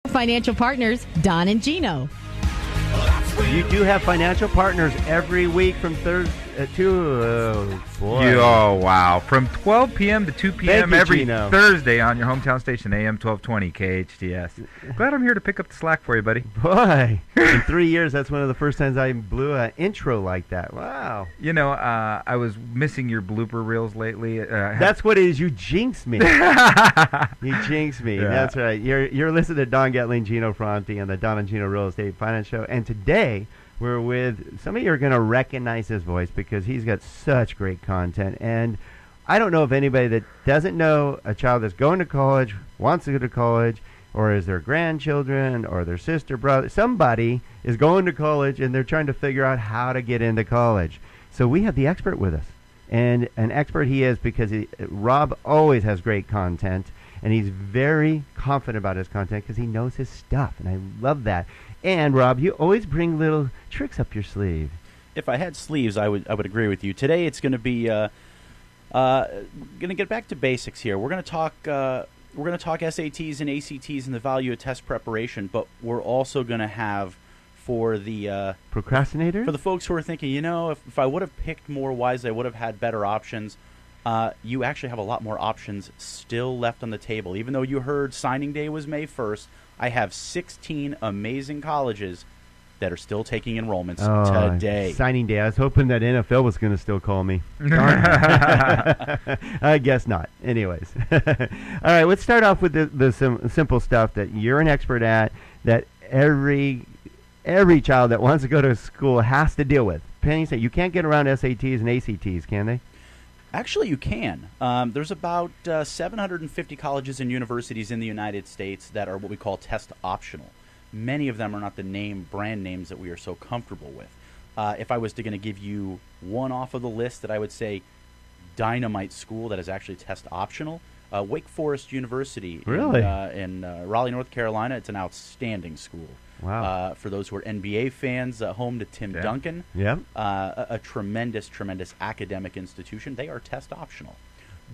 Financial partners, Don and Gino. You do have financial partners every week from Thursday to, Oh, wow. From 12 p.m. to 2 p.m. every Gino. Thursday on your hometown station, AM 1220 KHTS. Glad I'm here to pick up the slack for you, buddy. Boy, in 3 years, that's one of the first times I blew an intro like that. Wow. You know, I was missing your blooper reels lately. That's what it is. You jinxed me. You jinxed me. Yeah. That's right. You're listening to Don Gatling, Gino Fronti on the Don and Gino Real Estate Finance Show. And today, we're with, some of you are going to recognize his voice because he's got such great content. And I don't know if anybody that doesn't know a child that's going to college, wants to go to college, or is their grandchildren or their sister, brother, somebody is going to college and they're trying to figure out how to get into college. So we have the expert with us. And an expert he is because Rob always has great content, and he's very confident about his content because he knows his stuff, and I love that. And Rob, you always bring little tricks up your sleeve. If I had sleeves, I would agree with you. Today it's going to be going to get back to basics here. We're going to talk SATs and ACTs and the value of test preparation, but we're also going to have for the procrastinators, for the folks who are thinking, you know, if I would have picked more wisely, I would have had better options. You actually have a lot more options still left on the table. Even though you heard signing day was May 1st, I have 16 amazing colleges that are still taking enrollments today. Signing day. I was hoping that NFL was going to still call me. I guess not. Anyways. All right, let's start off with the simple stuff that you're an expert at, that every child that wants to go to school has to deal with. Penny said you can't get around SATs and ACTs, can they? Actually, you can. There's about 750 colleges and universities in the United States that are what we call test optional. Many of them are not the brand names that we are so comfortable with. If I was going to give you one off of the list that I would say dynamite school that is actually test optional, Wake Forest University really? in Raleigh, North Carolina. It's an outstanding school. Wow. For those who are NBA fans, home to Tim Duncan. Yep. A tremendous academic institution. They are test optional.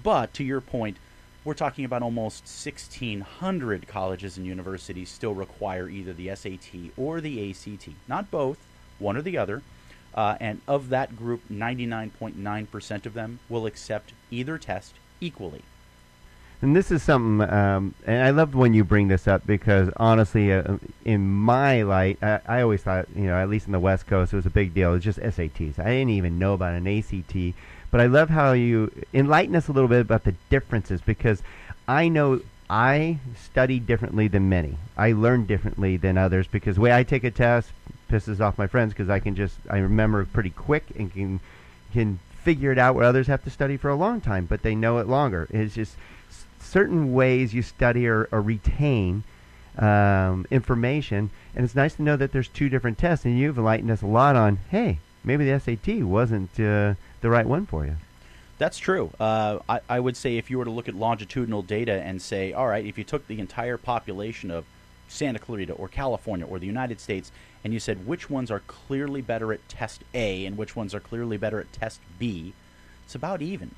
But to your point, we're talking about almost 1,600 colleges and universities still require either the SAT or the ACT. Not both, one or the other. And of that group, 99.9% of them will accept either test equally. And this is something, and I love when you bring this up because honestly, in my light, I always thought, at least in the West Coast, it was a big deal. It was just SATs. I didn't even know about an ACT. But I love how you enlighten us a little bit about the differences because I know I study differently than many. I learn differently than others because the way I take a test pisses off my friends because I remember pretty quick and can figure it out where others have to study for a long time, but they know it longer. It's just certain ways you study or retain information, and it's nice to know that there's two different tests, and you've enlightened us a lot on, hey, maybe the SAT wasn't the right one for you. That's true. I would say if you were to look at longitudinal data and say, all right, if you took the entire population of Santa Clarita or California or the United States and you said which ones are clearly better at test A and which ones are clearly better at test B, it's about even.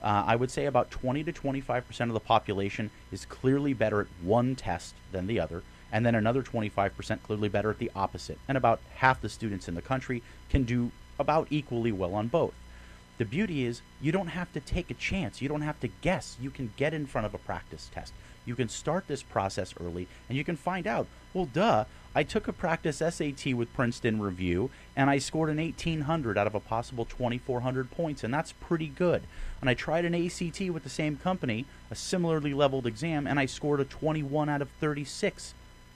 I would say about 20 to 25% of the population is clearly better at one test than the other, and then another 25% clearly better at the opposite. And about half the students in the country can do about equally well on both. The beauty is you don't have to take a chance. You don't have to guess. You can get in front of a practice test. You can start this process early, and you can find out, well, duh, I took a practice SAT with Princeton Review, and I scored an 1,800 out of a possible 2,400 points, and that's pretty good. And I tried an ACT with the same company, a similarly leveled exam, and I scored a 21 out of 36.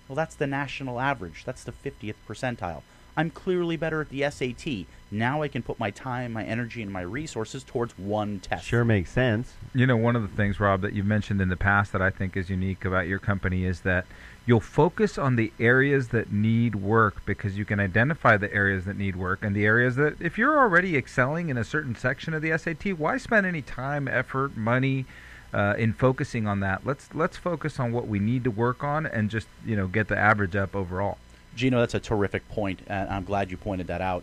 Well, that's the national average. That's the 50th percentile. I'm clearly better at the SAT. Now I can put my time, my energy, and my resources towards one test. Sure makes sense. One of the things, Rob, that you've mentioned in the past that I think is unique about your company is that you'll focus on the areas that need work because you can identify the areas that need work and the areas that, if you're already excelling in a certain section of the SAT, why spend any time, effort, money in focusing on that? Let's focus on what we need to work on and just get the average up overall. Gino, that's a terrific point, and I'm glad you pointed that out.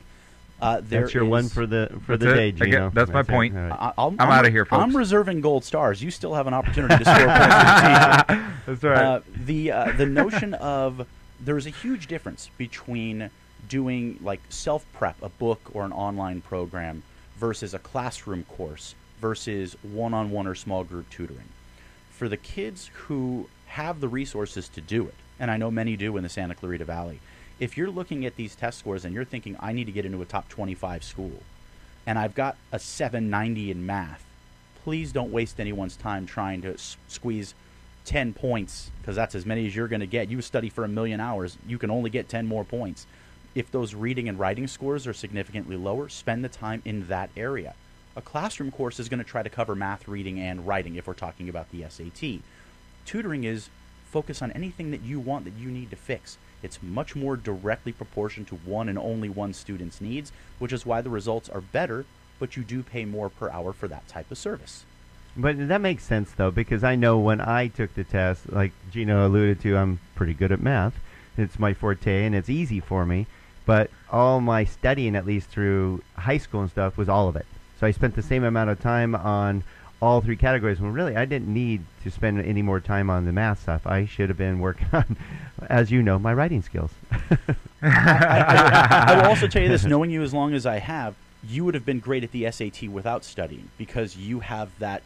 That's your one for the day, Gino. That's my point. Right. I'm out of here, folks. I'm reserving gold stars. You still have an opportunity to score points for the teacher. That's right. The notion of there's a huge difference between doing like self-prep, a book or an online program, versus a classroom course, versus one-on-one or small group tutoring. For the kids who have the resources to do it, and I know many do in the Santa Clarita Valley, if you're looking at these test scores and you're thinking, I need to get into a top 25 school, and I've got a 790 in math, please don't waste anyone's time trying to squeeze 10 points, because that's as many as you're going to get. You study for 1,000,000 hours, you can only get 10 more points. If those reading and writing scores are significantly lower, spend the time in that area. A classroom course is going to try to cover math, reading, and writing if we're talking about the SAT. Tutoring is focus on anything that you want that you need to fix. It's much more directly proportioned to one and only one student's needs, which is why the results are better, but you do pay more per hour for that type of service. But that makes sense, though, because I know when I took the test, like Gino alluded to, I'm pretty good at math. It's my forte, and it's easy for me. But all my studying, at least through high school and stuff, was all of it. So I spent the same amount of time on all three categories when really I didn't need to spend any more time on the math stuff. I should have been working on, as you know, my writing skills. I will also tell you this, knowing you as long as I have, you would have been great at the SAT without studying, because you have that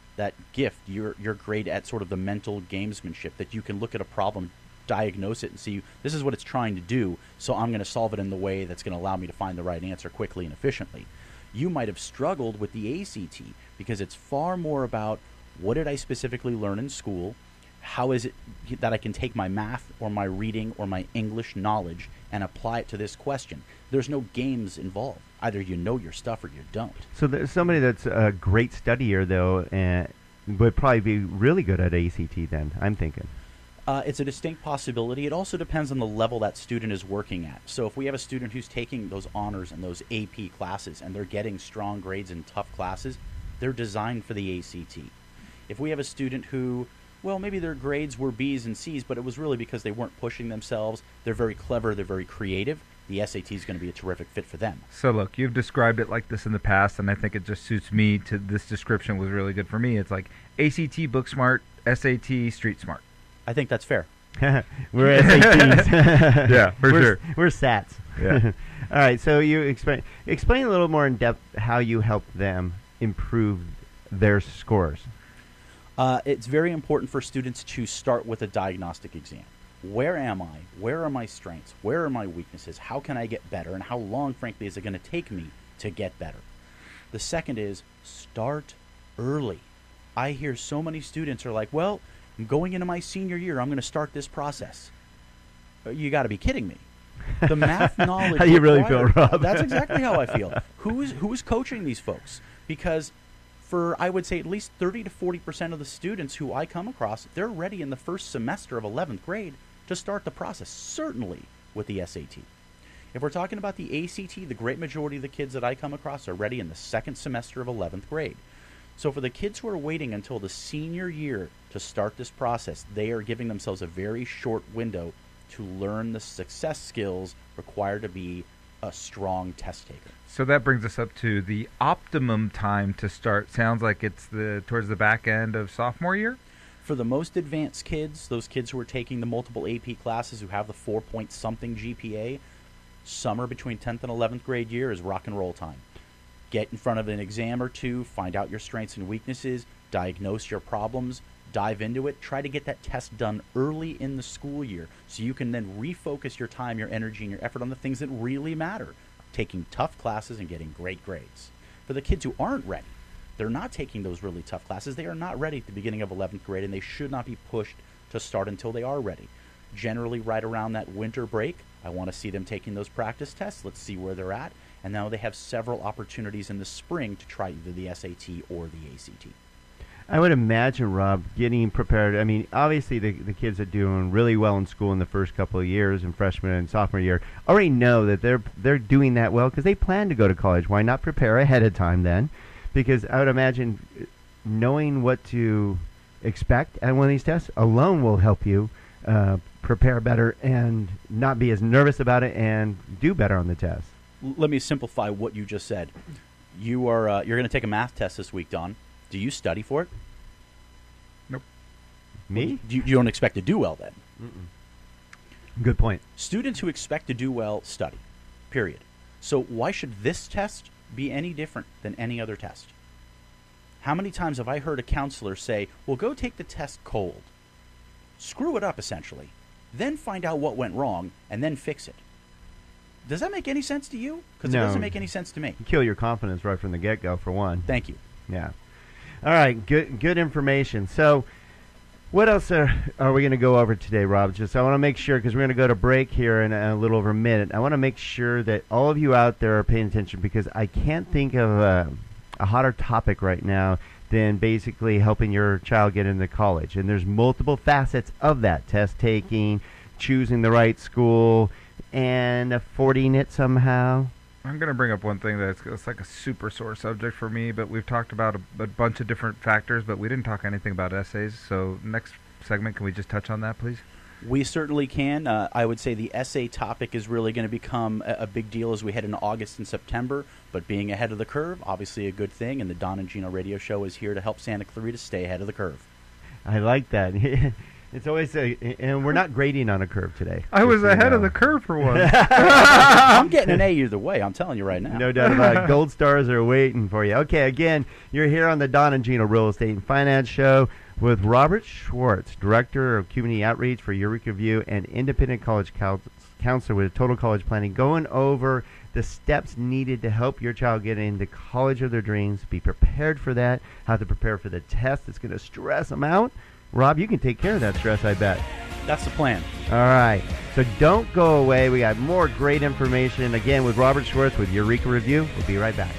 gift. You're great at sort of the mental gamesmanship, that you can look at a problem, diagnose it, and see this is what it's trying to do, so I'm going to solve it in the way that's going to allow me to find the right answer quickly and efficiently. You might have struggled with the ACT because it's far more about what did I specifically learn in school, how is it that I can take my math or my reading or my English knowledge and apply it to this question. There's no games involved. Either you know your stuff or you don't. So there's somebody that's a great studier, though, would probably be really good at ACT then, I'm thinking. It's a distinct possibility. It also depends on the level that student is working at. So if we have a student who's taking those honors and those AP classes and they're getting strong grades in tough classes, they're designed for the ACT. If we have a student who, well, maybe their grades were B's and C's, but it was really because they weren't pushing themselves, they're very clever, they're very creative, the SAT is going to be a terrific fit for them. So look, you've described it like this in the past, and I think it just suits me. To this description was really good for me. It's like ACT book smart, SAT street smart. I think that's fair. We're SATs. Yeah, for sure. We're SATs. Yeah. All right, so you explain a little more in depth how you help them improve their scores. It's very important for students to start with a diagnostic exam. Where am I? Where are my strengths? Where are my weaknesses? How can I get better? And how long, frankly, is it going to take me to get better? The second is start early. I hear so many students are like, well, I'm going into my senior year. I'm going to start this process. You got to be kidding me. The math knowledge. How do you really feel, Rob? That's exactly how I feel. Who is coaching these folks? Because for, I would say, at least 30 to 40% of the students who I come across, they're ready in the first semester of 11th grade to start the process, certainly with the SAT. If we're talking about the ACT, the great majority of the kids that I come across are ready in the second semester of 11th grade. So for the kids who are waiting until the senior year to start this process, they are giving themselves a very short window to learn the success skills required to be a strong test taker. So that brings us up to the optimum time to start. Sounds like it's towards the back end of sophomore year? For the most advanced kids, those kids who are taking the multiple AP classes who have the 4-point-something GPA, summer between 10th and 11th grade year is rock and roll time. Get in front of an exam or two, find out your strengths and weaknesses, diagnose your problems, dive into it, try to get that test done early in the school year so you can then refocus your time, your energy, and your effort on the things that really matter, taking tough classes and getting great grades. For the kids who aren't ready, they're not taking those really tough classes, they are not ready at the beginning of 11th grade, and they should not be pushed to start until they are ready. Generally right around that winter break, I want to see them taking those practice tests. Let's see where they're at. And now they have several opportunities in the spring to try either the SAT or the ACT. I would imagine, Rob, getting prepared. I mean, obviously the kids are doing really well in school in the first couple of years, and freshman and sophomore year already know that they're doing that well because they plan to go to college. Why not prepare ahead of time then? Because I would imagine knowing what to expect at one of these tests alone will help you prepare better and not be as nervous about it and do better on the test. Let me simplify what you just said. You're going to take a math test this week, Don. Do you study for it? Nope. Me? You don't expect to do well then. Good point. Students who expect to do well study, period. So why should this test be any different than any other test? How many times have I heard a counselor say, well, go take the test cold. Screw it up, essentially. Then find out what went wrong, and then fix it. Does that make any sense to you? Because No. it doesn't make any sense to me. You kill your confidence right from the get-go, for one. Thank you. Yeah. All right, good information. So what else are we going to go over today, Rob? Just I want to make sure, because we're going to go to break here in a little over a minute. I want to make sure that all of you out there are paying attention, because I can't think of a hotter topic right now than basically helping your child get into college. And there's multiple facets of that: test taking, choosing the right school, and affording it somehow. I'm going to bring up one thing it's like a super sore subject for me, but we've talked about a bunch of different factors, but we didn't talk anything about essays. So next segment, can we just touch on that, please? We certainly can. I would say the essay topic is really going to become a big deal as we head into August and September, but being ahead of the curve, obviously a good thing, and the Don and Gino radio show is here to help Santa Clarita stay ahead of the curve. I like that. It's always and we're not grading on a curve today. I was ahead of the curve for once. I'm getting an A either way, I'm telling you right now. No doubt about it. Gold stars are waiting for you. Okay, again, you're here on the Don and Gino Real Estate and Finance Show with Robert Schwartz, Director of Community Outreach for Eureka View and Independent College Counselor with Total College Planning, going over the steps needed to help your child get into college of their dreams, be prepared for that, how to prepare for the test that's going to stress them out. Rob, you can take care of that stress, I bet. That's the plan. All right. So don't go away. We got more great information, again, with Robert Schwartz with Eureka Review. We'll be right back.